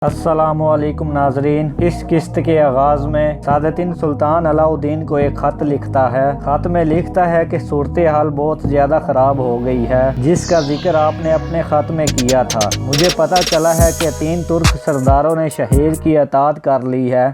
السلام علیکم ناظرین، اس قسط کے آغاز میں سعادتین سلطان علاؤدین کو ایک خط لکھتا ہے۔ خط میں لکھتا ہے کہ صورتحال بہت زیادہ خراب ہو گئی ہے، جس کا ذکر آپ نے اپنے خط میں کیا تھا۔ مجھے پتہ چلا ہے کہ 3 ترک سرداروں نے شہیر کی اطاعت کر لی ہے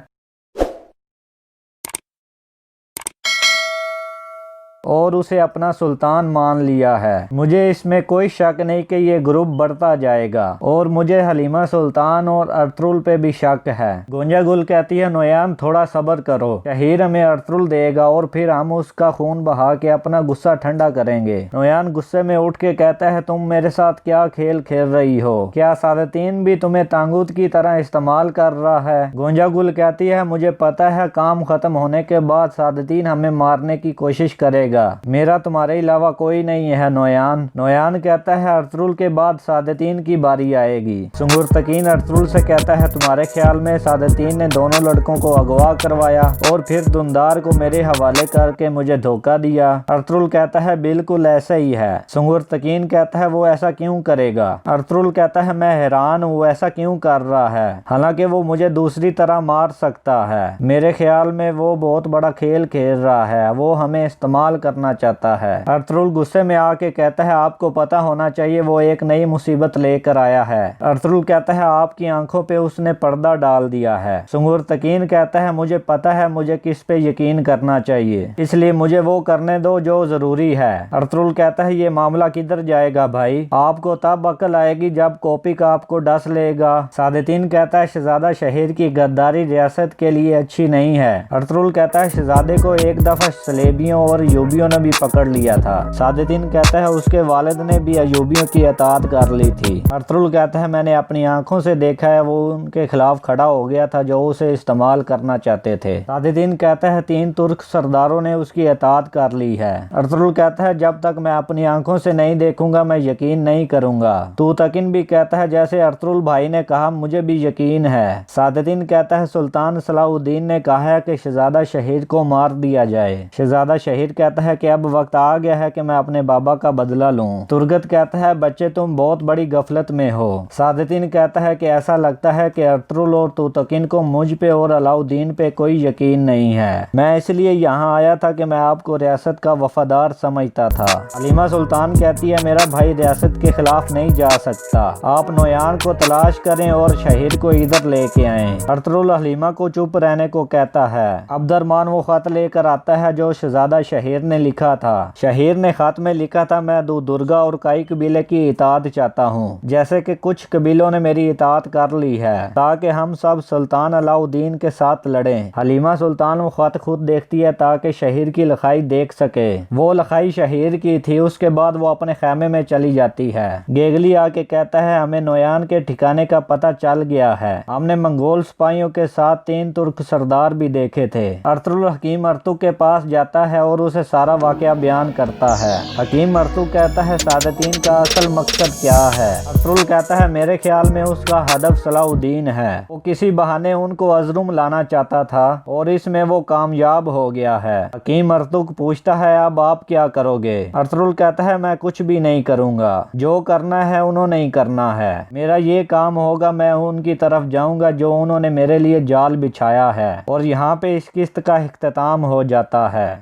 اور اسے اپنا سلطان مان لیا ہے۔ مجھے اس میں کوئی شک نہیں کہ یہ گروپ بڑھتا جائے گا، اور مجھے حلیمہ سلطان اور ارطغرل پہ بھی شک ہے۔ گونجا گل کہتی ہے، نویان تھوڑا صبر کرو، شہیر ہمیں ارطغرل دے گا اور پھر ہم اس کا خون بہا کے اپنا غصہ ٹھنڈا کریں گے۔ نویان غصے میں اٹھ کے کہتا ہے، تم میرے ساتھ کیا کھیل کھیل رہی ہو؟ کیا سعادتین بھی تمہیں تانگوت کی طرح استعمال کر رہا ہے؟ گونجا گل کہتی ہے، مجھے پتا ہے کام ختم ہونے کے بعد سعادتین ہمیں مارنے کی کوشش کرے گا، میرا تمہارے علاوہ کوئی نہیں ہے نویان۔ نویان کہتا ہے، ارطغرل کے بعد سعادتین کی باری آئے گی۔ سنگرتکین ارطغرل سے کہتا ہے، تمہارے خیال میں سعادتین نے دونوں لڑکوں کو اغوا کروایا اور پھر دندار کو میرے حوالے کر کے مجھے دھوکہ دیا؟ ارطغرل کہتا ہے، بالکل ایسا ہی ہے۔ سنگرتکین کہتا ہے، وہ ایسا کیوں کرے گا؟ ارطغرل کہتا ہے، میں حیران ہوں، وہ ایسا کیوں کر رہا ہے، حالانکہ وہ مجھے دوسری طرح مار سکتا ہے۔ میرے خیال میں وہ بہت بڑا کھیل کھیل رہا ہے، وہ ہمیں استعمال کرنا چاہتا ہے۔ ارطغرل غصے میں آ کے کہتا ہے، آپ کو پتا ہونا چاہیے وہ ایک نئی مصیبت لے کر آیا ہے۔ ارطغرل کہتا ہے، آپ کی آنکھوں پہ اس نے پردہ ڈال دیا ہے۔ سنگرتکین کہتا ہے، مجھے پتا ہے مجھے کس پہ یقین کرنا چاہیے، اس لیے مجھے وہ کرنے دو جو ضروری ہے۔ ارطغرل کہتا ہے، یہ معاملہ کدھر جائے گا بھائی؟ آپ کو تب عقل آئے گی جب کوپک آپ کو ڈس لے گا۔ سعادتین کہتا ہے، شہزادہ شہیر کی غداری ریاست کے لیے اچھی نہیں ہے۔ ارطغرل کہتا ہے، شہزادے کو ایک دفعہ صلیبیوں اور ایوبیوں نے بھی پکڑ لیا تھا۔ سعادتین کہتا ہے، اس کے والد نے بھی ایوبیوں کی اطاعت کر لی تھی۔ ارطغرل کہتا ہے، میں نے اپنی آنکھوں سے دیکھا ہے، وہ ان کے خلاف کھڑا ہو گیا تھا جو اسے استعمال کرنا چاہتے تھے۔ سعادتین کہتا ہے، 3 ترک سرداروں نے اس کی اطاعت کر لی ہے۔ ارطغرل کہتا ہے، جب تک میں اپنی آنکھوں سے نہیں دیکھوں گا میں یقین نہیں کروں گا۔ توتکن بھی کہتا ہے، جیسے ارطغرل بھائی نے کہا مجھے بھی یقین ہے۔ سعادتین کہتا ہے، سلطان صلاح الدین نے کہا ہے کہ شہزادہ شہیر کو مار دیا جائے۔ شہزادہ شہیر کہتا ہے کہ اب وقت آ گیا ہے کہ میں اپنے بابا کا بدلہ لوں۔ ترگت کہتا ہے، بچے تم بہت بڑی غفلت میں ہو۔ سعادتین کہتا ہے کہ ایسا لگتا ہے کہ ارطغرل اور توتکن کو مجھ پہ اور علاؤدین پہ کوئی یقین نہیں ہے، میں اس لیے یہاں آیا تھا کہ میں آپ کو ریاست کا وفادار سمجھتا تھا۔ حلیمہ سلطان کہتی ہے، میرا بھائی ریاست کے خلاف نہیں جا سکتا، آپ نویان کو تلاش کریں اور شہیر کو ادھر لے کے آئیں۔ ارطغرل حلیمہ کو چپ رہنے کو کہتا ہے۔ عبدالرحمن وہ خط لے کر آتا ہے جو شہزادہ شہیر نے لکھا تھا۔ شہیر نے خط میں لکھا تھا، میں درگا اور کائی قبیلے کی اطاعت چاہتا ہوں، جیسے کہ کچھ قبیلوں نے میری اطاعت کر لی ہے، تاکہ ہم سب سلطان علاؤدین کے ساتھ لڑیں۔ حلیمہ سلطان وہ خط خود دیکھتی ہے تاکہ شہیر کی لکھائی دیکھ سکے۔ وہ لکھائی شہیر کی تھی۔ اس کے بعد وہ اپنے خیمے میں چلی جاتی ہے۔ گیگلی آ کے کہتا ہے، ہمیں نویان کے ٹھکانے کا پتہ چل گیا ہے، ہم نے منگول سپاہیوں کے ساتھ 3 ترک سردار بھی دیکھے تھے۔ ارطغرل حکیم ارطغرل کے پاس جاتا ہے اور اسے سارا واقعہ بیان کرتا ہے۔ حکیم ارطغرل کہتا ہے، سعادتین کا اصل مقصد کیا ہے؟ ارطغرل کہتا ہے، میرے خیال میں اس کا ہدف صلاح الدین ہے، وہ کسی بہانے ان کو ازرم لانا چاہتا تھا اور اس میں وہ کامیاب ہو گیا ہے۔ حکیم ارطغرل پوچھتا ہے، اب آپ کیا کرو گے؟ ارطغرل کہتا ہے، میں کچھ بھی نہیں کروں گا، جو کرنا ہے انہوں نے ہی کرنا ہے، میرا یہ کام ہوگا، میں ان کی طرف جاؤں گا جو انہوں نے میرے لیے جال بچھایا ہے۔ اور یہاں پہ اس قسط کا اختتام ہو جاتا ہے۔